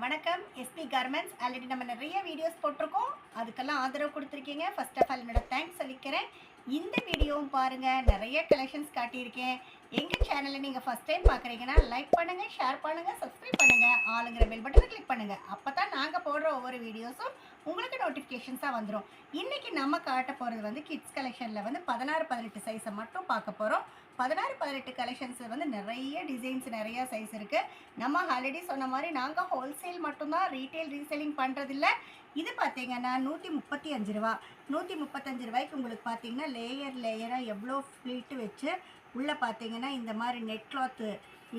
வணக்கம் SP garments. Already நம்ம நிறைய வீடியோஸ் போட்டிருக்கோம், அதுக்கெல்லாம் ஆதரவு கொடுத்துருக்கீங்க. ஃபர்ஸ்ட் ஆஃப் ஆல் என்னோட தேங்க்ஸ் சொல்லிக்கிறேன். இந்த வீடியோவும் பாருங்கள், நிறைய கலெக்ஷன்ஸ் காட்டியிருக்கேன். எங்கள் சேனலை நீங்கள் ஃபஸ்ட் டைம் பார்க்குறீங்கன்னா லைக் பண்ணுங்கள், ஷேர் பண்ணுங்கள், சப்ஸ்கிரைப் பண்ணுங்கள், ஆளுங்கிற பெல் பட்டனை கிளிக் பண்ணுங்கள். அப்போ தான் நாங்கள் போடுற ஒவ்வொரு வீடியோஸும் உங்களுக்கு நோட்டிஃபிகேஷன்ஸாக வந்துடும். இன்றைக்கி நம்ம காட்ட போகிறது வந்து கிட்ஸ் கலெக்ஷனில் வந்து 16-18 சைஸை மட்டும் பார்க்க போகிறோம். 16-18 கலெக்ஷன்ஸ் வந்து நிறைய டிசைன்ஸ், நிறையா சைஸ் இருக்குது. நம்ம ஆல்ரெடி சொன்ன மாதிரி நாங்கள் ஹோல்சேல் மட்டும்தான், ரீட்டைல் ரீசெல்லிங் பண்ணுறதில்ல. இது பார்த்தீங்கன்னா 135 ரூபா. 135 ரூபாய்க்கு உங்களுக்கு பார்த்தீங்கன்னா லேயராக எவ்வளோ ஃப்ளீட்டு வச்சு உள்ளே பார்த்தீங்கன்னா இந்த மாதிரி நெட் கிளாத்து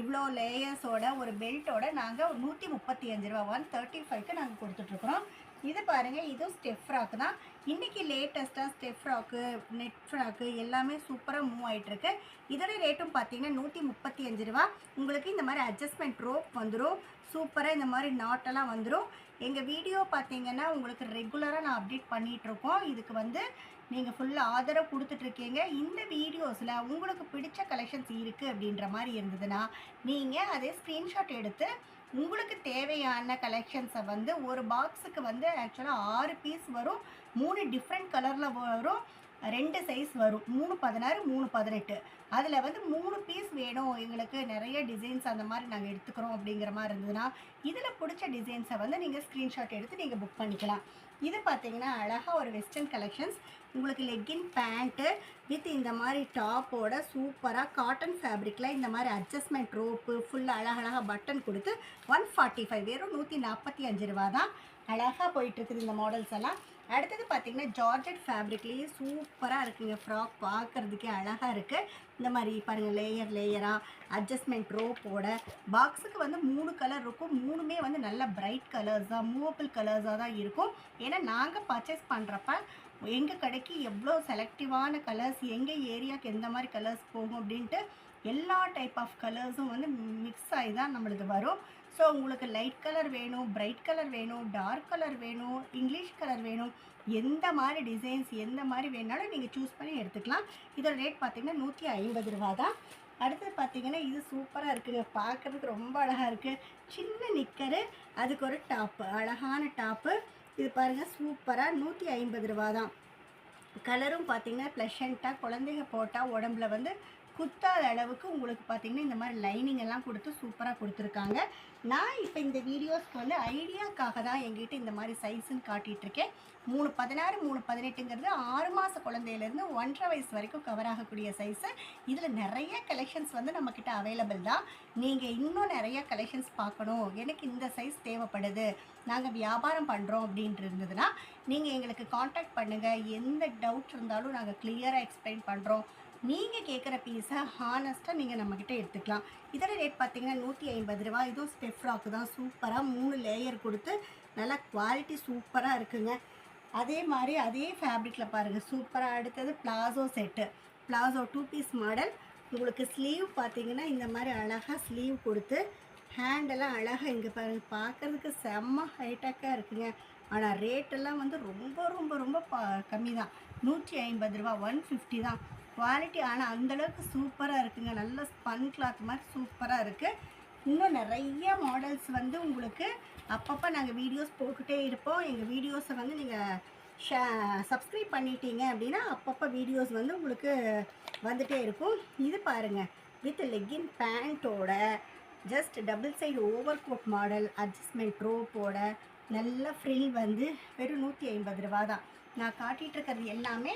இவ்வளோ லேயர்ஸோட ஒரு பெல்ட்டோட நாங்கள் 135 ரூபா 135க்கு நாங்கள் கொடுத்துட்ருக்குறோம். இது பாருங்கள், இதுவும் ஸ்டெப் ஃப்ராக்கு தான். இன்றைக்கி லேட்டஸ்ட்டாக ஸ்டெப் ஃப்ராக்கு, நெட் ஃப்ராக்கு எல்லாமே சூப்பராக மூவ் ஆகிட்டுருக்கு. இதோட ரேட்டும் பார்த்தீங்கன்னா 135 ரூபா. உங்களுக்கு இந்த மாதிரி அட்ஜஸ்ட்மெண்ட் ரோப் வந்துடும், சூப்பராக இந்த மாதிரி நாட்டெல்லாம் வந்துடும். எங்கள் வீடியோ பார்த்தீங்கன்னா உங்களுக்கு ரெகுலராக நான் அப்டேட் பண்ணிகிட்ருக்கோம். இதுக்கு வந்து நீங்கள் ஃபுல்லாக ஆதரவு கொடுத்துட்ருக்கீங்க. இந்த வீடியோஸில் உங்களுக்கு பிடிச்ச கலெக்ஷன்ஸ் இருக்குது அப்படின்ற மாதிரி இருந்ததுன்னா நீங்கள் அதே ஸ்க்ரீன்ஷாட் எடுத்து உங்களுக்கு தேவையான கலெக்ஷன்ஸை வந்து ஒரு பாக்ஸுக்கு வந்து ஆக்சுவலாக 6 பீஸ் வரும், 3 டிஃப்ரெண்ட் கலரில் வரும், 2 சைஸ் வரும், 316 318. அதில் வந்து 3 பீஸ் வேணும் எங்களுக்கு, நிறைய டிசைன்ஸ் அந்த மாதிரி நாங்கள் எடுத்துக்கிறோம் அப்படிங்கிற மாதிரி இருந்ததுன்னா இதில் பிடிச்ச டிசைன்ஸை வந்து நீங்கள் ஸ்க்ரீன்ஷாட் எடுத்து நீங்கள் புக் பண்ணிக்கலாம். இது பார்த்தீங்கன்னா அழகாக ஒரு வெஸ்டர்ன் கலெக்ஷன்ஸ். உங்களுக்கு லெக்கின் பேண்ட்டு வித் இந்த மாதிரி டாப்போட சூப்பராக காட்டன் ஃபேப்ரிக்கில் இந்த மாதிரி அட்ஜஸ்ட்மெண்ட் ரோப்பு ஃபுல்லாக அழகழகாக பட்டன் கொடுத்து 145, வெறும் 145 ரூபா தான். அழகாக போயிட்டுருக்குது இந்த மாடல்ஸ் எல்லாம். அடுத்தது பார்த்திங்கன்னா ஜார்ஜெட் ஃபேப்ரிக்லேயே சூப்பராக இருக்குங்க. ஃப்ராக் பார்க்குறதுக்கே அழகாக இருக்குது. இந்த மாதிரி பாருங்கள், லேயராக அட்ஜஸ்ட்மெண்ட் ரோப்போட பாக்ஸுக்கு வந்து 3 கலர் இருக்கும். 3மே வந்து நல்ல பிரைட் கலர்ஸ் தான், மூவபிள் கலர்ஸாக தான் இருக்கும். ஏன்னா நாங்கள் பர்ச்சேஸ் பண்ணுறப்ப எங்கள் கடைக்கு எவ்வளோ செலக்டிவான கலர்ஸ், எங்கள் ஏரியாவுக்கு எந்த மாதிரி கலர்ஸ் போகும் அப்படின்ட்டு எல்லா டைப் ஆஃப் கலர்ஸும் வந்து மிக்ஸ் ஆகி தான் நம்மளுக்கு வரும். ஸோ உங்களுக்கு லைட் கலர் வேணும், பிரைட் கலர் வேணும், டார்க் கலர் வேணும், இங்கிலீஷ் கலர் வேணும், எந்த மாதிரி டிசைன்ஸ் எந்த மாதிரி வேணாலும் நீங்கள் சூஸ் பண்ணி எடுத்துக்கலாம். இதோட ரேட் பார்த்திங்கன்னா 150 ரூபா தான். அடுத்தது பார்த்திங்கன்னா இது சூப்பராக இருக்குங்க, பார்க்குறதுக்கு ரொம்ப அழகாக இருக்குது. சின்ன நிக்கரு, அதுக்கு ஒரு டாப்பு, அழகான டாப்பு. இது பாருங்கள் சூப்பராக 150 ரூபா தான். கலரும் பார்த்திங்கன்னா ப்ளஷண்ட்டாக, குழந்தைங்க போட்டால் உடம்புல வந்து குத்தாத அளவுக்கு உங்களுக்கு பார்த்திங்கன்னா இந்த மாதிரி லைனிங் எல்லாம் கொடுத்து சூப்பராக கொடுத்துருக்காங்க. நான் இப்போ இந்த வீடியோஸ்க்கு வந்து ஐடியாக்காக தான் எங்கிட்ட இந்த மாதிரி சைஸுன்னு காட்டிகிட்ருக்கேன். 316 318ங்கிறது 6 மாத குழந்தையிலேருந்து 1.5 வயசு வரைக்கும் கவர் ஆகக்கூடிய சைஸு. இதில் நிறைய கலெக்ஷன்ஸ் வந்து நம்மக்கிட்ட அவைலபிள் தான். நீங்கள் இன்னும் நிறைய கலெக்ஷன்ஸ் பார்க்கணும், எனக்கு இந்த சைஸ் தேவைப்படுது, நாங்கள் வியாபாரம் பண்ணுறோம் அப்படின்ட்டு இருந்ததுன்னா நீங்கள் எங்களுக்கு காண்டாக்ட் பண்ணுங்கள். எந்த டவுட் இருந்தாலும் நாங்கள் கிளியராக எக்ஸ்பிளைன் பண்ணுறோம். நீங்கள் கேட்குற பீஸை ஹானஸ்ட்டாக நீங்கள் நம்மக்கிட்ட எடுத்துக்கலாம். இதோட ரேட் பார்த்திங்கன்னா 150 ரூபா. இதுவும் ஸ்டெப் ஃப்ராக்கு தான். சூப்பராக 3 லேயர் கொடுத்து நல்லா குவாலிட்டி சூப்பராக இருக்குங்க. அதே மாதிரி அதே ஃபேப்ரிக்கில் பாருங்கள் சூப்பராக. அடுத்தது palazzo set, palazzo 2 piece model. உங்களுக்கு ஸ்லீவ் பார்த்திங்கன்னா இந்த மாதிரி அழகாக ஸ்லீவ் கொடுத்து ஹேண்டெல்லாம் அழகாக இங்கே பாருங்கள், பார்க்குறதுக்கு செம்ம ஹைட்டாக்காக இருக்குங்க. ஆனால் ரேட்டெல்லாம் வந்து ரொம்ப ரொம்ப ரொம்ப கம்மி தான். 150 ரூபா 150 தான் குவாலிட்டி. ஆனால் அந்தளவுக்கு சூப்பராக இருக்குங்க, நல்ல ஸ்பன் கிளாத் மாதிரி சூப்பராக இருக்குது. இன்னும் நிறைய மாடல்ஸ் வந்து உங்களுக்கு அப்பப்போ நாங்கள் வீடியோஸ் போட்டுகிட்டே இருப்போம். எங்கள் வீடியோஸை வந்து நீங்கள் சப்ஸ்கிரைப் பண்ணிட்டீங்க அப்படின்னா அப்பப்போ வீடியோஸ் வந்து உங்களுக்கு வந்துகிட்டே இருக்கும். இது பாருங்கள், வித் லெக்கின் பேண்ட்டோட just double side over coat model, adjustment ரோப்போட நல்ல ஃப்ரில் வந்து வெறும் 150 ரூபா தான். நான் காட்டிகிட்ருக்கிறது எல்லாமே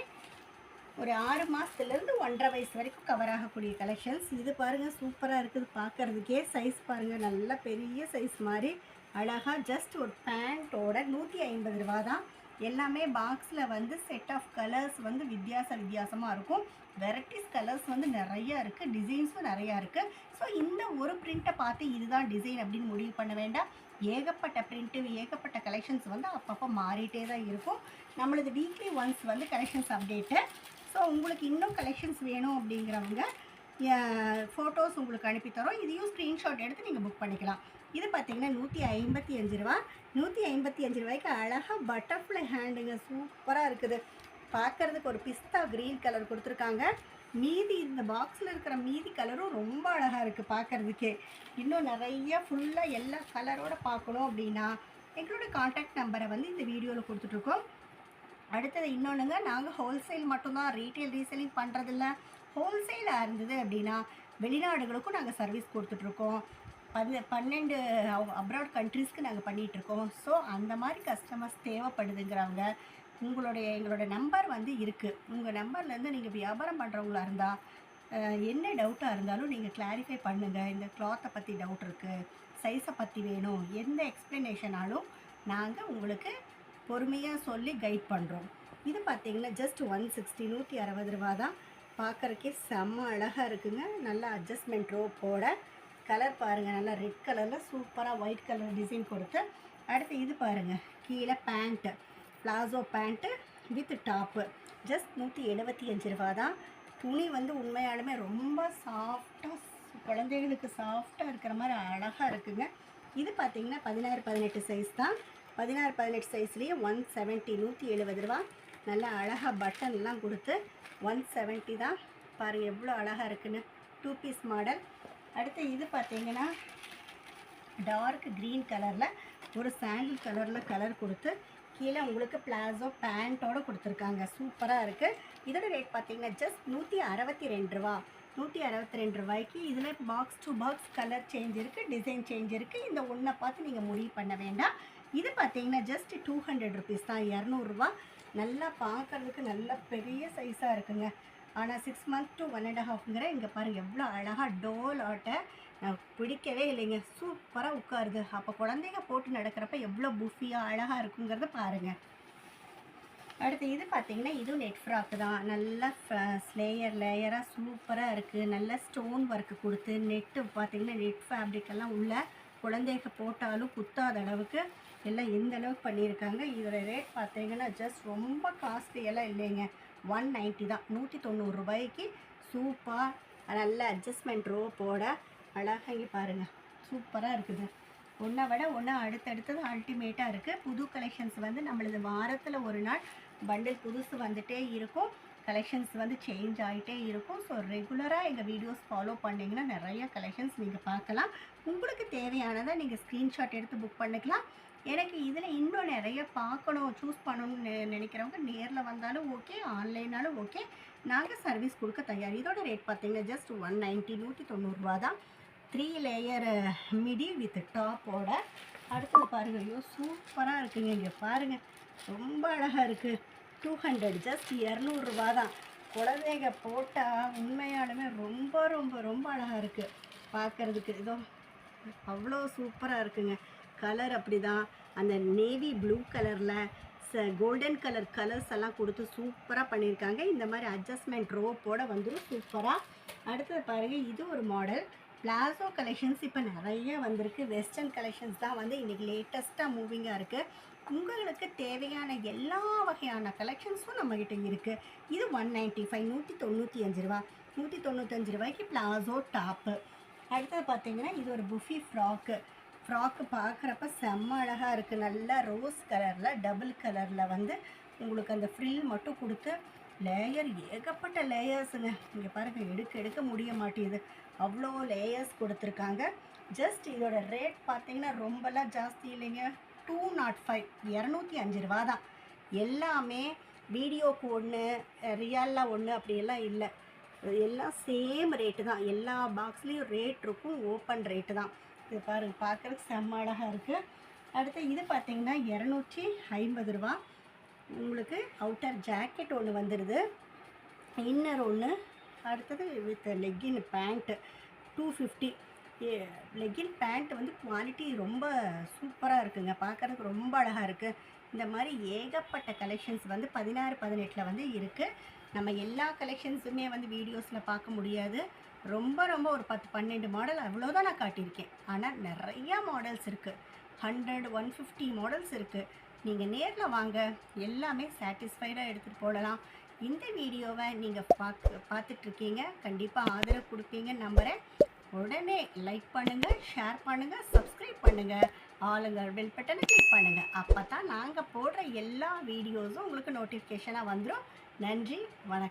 ஒரு 6 மாதத்துலேருந்து 1.5 வயசு வரைக்கும் கவர் ஆகக்கூடிய கலெக்ஷன்ஸ். இது பாருங்கள் சூப்பராக இருக்குது, பார்க்குறதுக்கே சைஸ் பாருங்கள், நல்ல பெரிய சைஸ் மாதிரி அழகாக. ஜஸ்ட் ஒரு பேண்ட்டோட 150 ரூபா தான். எல்லாமே பாக்ஸில் வந்து செட் ஆஃப் கலர்ஸ் வந்து வித்தியாசமாக இருக்கும். வெரைட்டிஸ் கலர்ஸ் வந்து நிறையா இருக்குது, டிசைன்ஸும் நிறையா இருக்குது. ஸோ இந்த ஒரு பிரிண்ட்டை பார்த்து இதுதான் டிசைன் அப்படின்னு முடிவு பண்ண வேண்டாம். ஏகப்பட்ட பிரிண்ட்டு, ஏகப்பட்ட கலெக்ஷன்ஸ் வந்து அப்பப்போ மாறிட்டே தான் இருக்கும். நம்மளது வீக்லி ஒன்ஸ் வந்து கலெக்ஷன்ஸ் அப்டேட்டு. ஸோ உங்களுக்கு இன்னும் கலெக்ஷன்ஸ் வேணும் அப்படிங்கிறவங்க ஃபோட்டோஸ் உங்களுக்கு அனுப்பித்தரோம். இதையும் ஸ்க்ரீன்ஷாட் எடுத்து நீங்கள் புக் பண்ணிக்கலாம். இது பார்த்திங்கன்னா 155 ரூபா. 155 ரூபாய்க்கு அழகாக பட்டர்ஃப்ளை ஹேண்டுங்க, சூப்பராக இருக்குது. பார்க்குறதுக்கு ஒரு பிஸ்தா க்ரீன் கலர் கொடுத்துருக்காங்க. மீதி இந்த பாக்ஸில் இருக்கிற மீதி கலரும் ரொம்ப அழகாக இருக்குது பார்க்குறதுக்கே. இன்னும் நிறைய ஃபுல்லாக எல்லா கலரோடு பார்க்கணும் அப்படின்னா எங்களோட காண்டாக்ட் நம்பரை வந்து இந்த வீடியோவில் கொடுத்துட்ருக்கோம். அடுத்தது இன்னொன்றுங்க, நாங்கள் ஹோல்சேல் மட்டும்தான், ரீட்டைல் ரீசேலிங் பண்ணுறதில்ல. ஹோல்சேலாக இருந்தது அப்படின்னா வெளிநாடுகளுக்கும் நாங்கள் சர்வீஸ் கொடுத்துட்ருக்கோம். 12 அப்ராட் கண்ட்ரீஸ்க்கு நாங்கள் பண்ணிகிட்ருக்கோம். ஸோ அந்த மாதிரி கஸ்டமர்ஸ் தேவைப்படுதுங்கிறவங்க எங்களோட நம்பர் வந்து இருக்குது. உங்கள் நம்பர்லேருந்து நீங்கள் வியாபாரம் பண்ணுறவங்களா இருந்தால் என்ன டவுட்டாக இருந்தாலும் நீங்கள் கிளாரிஃபை பண்ணுங்கள். இந்த கிளாத்தை பற்றி டவுட் இருக்குது, சைஸை பற்றி வேணும், எந்த எக்ஸ்ப்ளனேஷனாலும் நாங்கள் உங்களுக்கு பொறுமையாக சொல்லி கைட் பண்ணுறோம். இது பார்த்திங்கன்னா ஜஸ்ட் 160 160 ரூபா தான். பார்க்குறக்கே செம்ம அழகாக இருக்குங்க. நல்லா அட்ஜஸ்ட்மெண்ட் ரோப்போட கலர் பாருங்கள், நல்லா ரெட் கலரில் சூப்பராக ஒயிட் கலர் டிசைன் கொடுத்து. அடுத்து இது பாருங்கள், கீழே pant, palazzo pant with top, just 175 ரூபா தான். துணி வந்து உண்மையாலுமே ரொம்ப சாஃப்டாக, குழந்தைகளுக்கு சாஃப்டாக இருக்கிற மாதிரி அழகாக இருக்குங்க. இது பார்த்திங்கன்னா 16-18 சைஸ் தான். 16-18 சைஸ்லேயே 170 170 ரூபா. நல்லா அழகாக பட்டன்லாம் கொடுத்து 170 தான். பாருங்கள் எவ்வளோ அழகாக இருக்குன்னு. 2 பீஸ் மாடல். அடுத்து இது பார்த்திங்கன்னா டார்க் க்ரீன் கலரில் ஒரு சாண்டில் கலரில் கலர் கொடுத்து கீழே உங்களுக்கு பிளாசோ பேண்ட்டோடு கொடுத்துருக்காங்க. சூப்பராக இருக்குது. இதோட ரேட் பார்த்திங்கன்னா ஜஸ்ட் 162 ரூபா. 162 ரூபாய்க்கு இதில் box to box colour change இருக்குது, டிசைன் சேஞ்ச் இருக்குது. இந்த ஒன்றை பார்த்து நீங்கள் முடிவு பண்ண வேண்டாம். இது பார்த்திங்கன்னா ஜஸ்ட் 200 ருபீஸ் தான், 200 ரூபா. நல்லா பார்க்குறதுக்கு நல்ல பெரிய சைஸாக இருக்குங்க. ஆனால் 6 months to 1.5ங்கிற இங்கே பாருங்கள் எவ்வளோ அழகாக டோல் ஆட்டை பிடிக்கவே இல்லைங்க. சூப்பராக உட்காருது. அப்போ குழந்தைங்க போட்டு நடக்கிறப்ப எவ்வளோ புஃபியாக அழகாக இருக்குங்கிறத பாருங்கள். அடுத்து இது பார்த்திங்கன்னா இதுவும் நெட் ஃப்ராக்கு தான். நல்லா லேயராக சூப்பராக இருக்குது. நல்ல ஸ்டோன் ஒர்க்கு கொடுத்து நெட்டு பார்த்திங்கன்னா நெட் ஃபேப்ரிக்கெல்லாம் உள்ள குழந்தைக்கு போட்டாலும் குத்தாத அளவுக்கு எல்லாம் எந்த அளவுக்கு பண்ணியிருக்காங்க. இதோட ரேட் பார்த்திங்கன்னா ஜஸ்ட் ரொம்ப காஸ்ட்லியெல்லாம் இல்லைங்க, 190 தான். 190 ரூபாய்க்கு சூப்பர் நல்ல அட்ஜஸ்ட்மெண்ட் ரோப்போட அழகாக இங்கே பாருங்கள் சூப்பராக இருக்குது. ஒன்றை விட ஒன்று அடுத்தடுத்தது அல்டிமேட்டாக இருக்குது. புது கலெக்ஷன்ஸ் வந்து நம்மளது வாரத்தில் ஒரு நாள் பண்டில் புதுசு வந்துகிட்டே இருக்கும். கலெக்ஷன்ஸ் வந்து சேஞ்ச் ஆகிட்டே இருக்கும். ஸோ ரெகுலராக எங்கள் வீடியோஸ் ஃபாலோ பண்ணிங்கன்னா நிறைய கலெக்ஷன்ஸ் நீங்கள் பார்க்கலாம். உங்களுக்கு தேவையானதை நீங்கள் ஸ்க்ரீன்ஷாட் எடுத்து புக் பண்ணிக்கலாம். எனக்கு இதில் இன்னும் நிறைய பார்க்கணும், சூஸ் பண்ணணும்னு நினைக்கிறவங்க நேரில் வந்தாலும் ஓகே, ஆன்லைனாலும் ஓகே, நாங்கள் சர்வீஸ் கொடுக்க தயார். இதோட ரேட் பார்த்திங்கன்னா ஜஸ்ட் 190 190 ரூபா தான். 3 லேயர் மிடி வித் டாப்போட. அடுத்தது பாருங்கள், ஐயோ சூப்பராக இருக்குங்க. இங்கே பாருங்கள் ரொம்ப அழகாக இருக்குது. 200 ஜஸ்ட் 200 ரூபா தான். குழந்தைங்க போட்டால் உண்மையாலுமே ரொம்ப ரொம்ப ரொம்ப அழகாக இருக்குது பார்க்குறதுக்கு. இதோ அவ்வளோ சூப்பராக இருக்குங்க. கலர் அப்படி தான், அந்த நேவி ப்ளூ கலரில் கோல்டன் கலர்ஸ் எல்லாம் கொடுத்து சூப்பராக பண்ணியிருக்காங்க. இந்த மாதிரி அட்ஜஸ்ட்மெண்ட் ரோப்போட வந்துடும் சூப்பராக. அடுத்தது பாருங்கள், இது ஒரு மாடல் பிளாசோ கலெக்ஷன்ஸ் இப்போ நிறைய வந்திருக்கு. வெஸ்டர்ன் கலெக்ஷன்ஸ் தான் வந்து இன்றைக்கி லேட்டஸ்ட்டாக மூவிங்காக இருக்குது. உங்களுக்கு தேவையான எல்லா வகையான கலெக்ஷன்ஸும் நம்மக்கிட்ட இருக்குது. இது 195 195 ரூபா. 195 ரூபாய்க்கு பிளாசோ டாப்பு. அடுத்தது பார்த்திங்கன்னா இது ஒரு புஃபி ஃப்ராக்கு பார்க்குறப்ப செம்ம அழகாக இருக்குது. நல்லா ரோஸ் கலரில் டபுள் கலரில் வந்து உங்களுக்கு அந்த ஃப்ரில் மட்டும் கொடுத்து லேயர் ஏகப்பட்ட லேயர்ஸுங்க. இங்கே பாருங்கள் எடுக்க முடிய மாட்டேங்குது, அவ்வளோ லேயர்ஸ் கொடுத்துருக்காங்க. ஜஸ்ட் இதோட ரேட் பார்த்திங்கன்னா ரொம்பலாம் ஜாஸ்தி இல்லைங்க, 205 205 ரூபா தான். எல்லாமே வீடியோக்கு ஒன்று ரியலாக ஒன்று அப்படியெல்லாம் இல்லை, எல்லாம் சேம் ரேட்டு தான். எல்லா பாக்ஸ்லேயும் ரேட் இருக்கும், ஓப்பன் ரேட்டு தான். இது பாருங்கள் பார்க்குறதுக்கு செம்ம அழகாக இருக்குது. அடுத்து இது பார்த்திங்கன்னா 250 ரூபா. உங்களுக்கு அவுட்டர் ஜாக்கெட் ஒன்று வந்துடுது, இன்னர் ஒன்று. அடுத்தது with legging pant 250. Legging pant வந்து குவாலிட்டி ரொம்ப சூப்பராக இருக்குங்க, பார்க்குறதுக்கு ரொம்ப அழகாக இருக்குது. இந்த மாதிரி ஏகப்பட்ட கலெக்ஷன்ஸ் வந்து 16 18 வந்து இருக்குது. நம்ம எல்லா கலெக்ஷன்ஸுமே வந்து வீடியோஸில் பார்க்க முடியாது. ரொம்ப ரொம்ப ஒரு 10 12 மாடல் அவ்வளோதான் நான் காட்டியிருக்கேன். ஆனால் நிறையா மாடல்ஸ் இருக்குது, 100 150 மாடல்ஸ் இருக்குது. நீங்கள் நேரில் வாங்க, எல்லாமே சாட்டிஸ்ஃபைடாக எடுத்துகிட்டு போடலாம். இந்த வீடியோவை நீங்கள் பார்த்துட்ருக்கீங்க, கண்டிப்பாக ஆதரவு கொடுப்பீங்கன்னு நம்புகிறேன். உடனே லைக் பண்ணுங்கள், ஷேர் பண்ணுங்கள், சப்ஸ்கிரைப் பண்ணுங்கள், ஆளுங்கள் பெல் பட்டனை கிளிக் பண்ணுங்கள். அப்போ தான் நாங்கள் போடுற எல்லா வீடியோஸும் உங்களுக்கு நோட்டிஃபிகேஷனாக வந்துடும். நன்றி, வணக்கம்.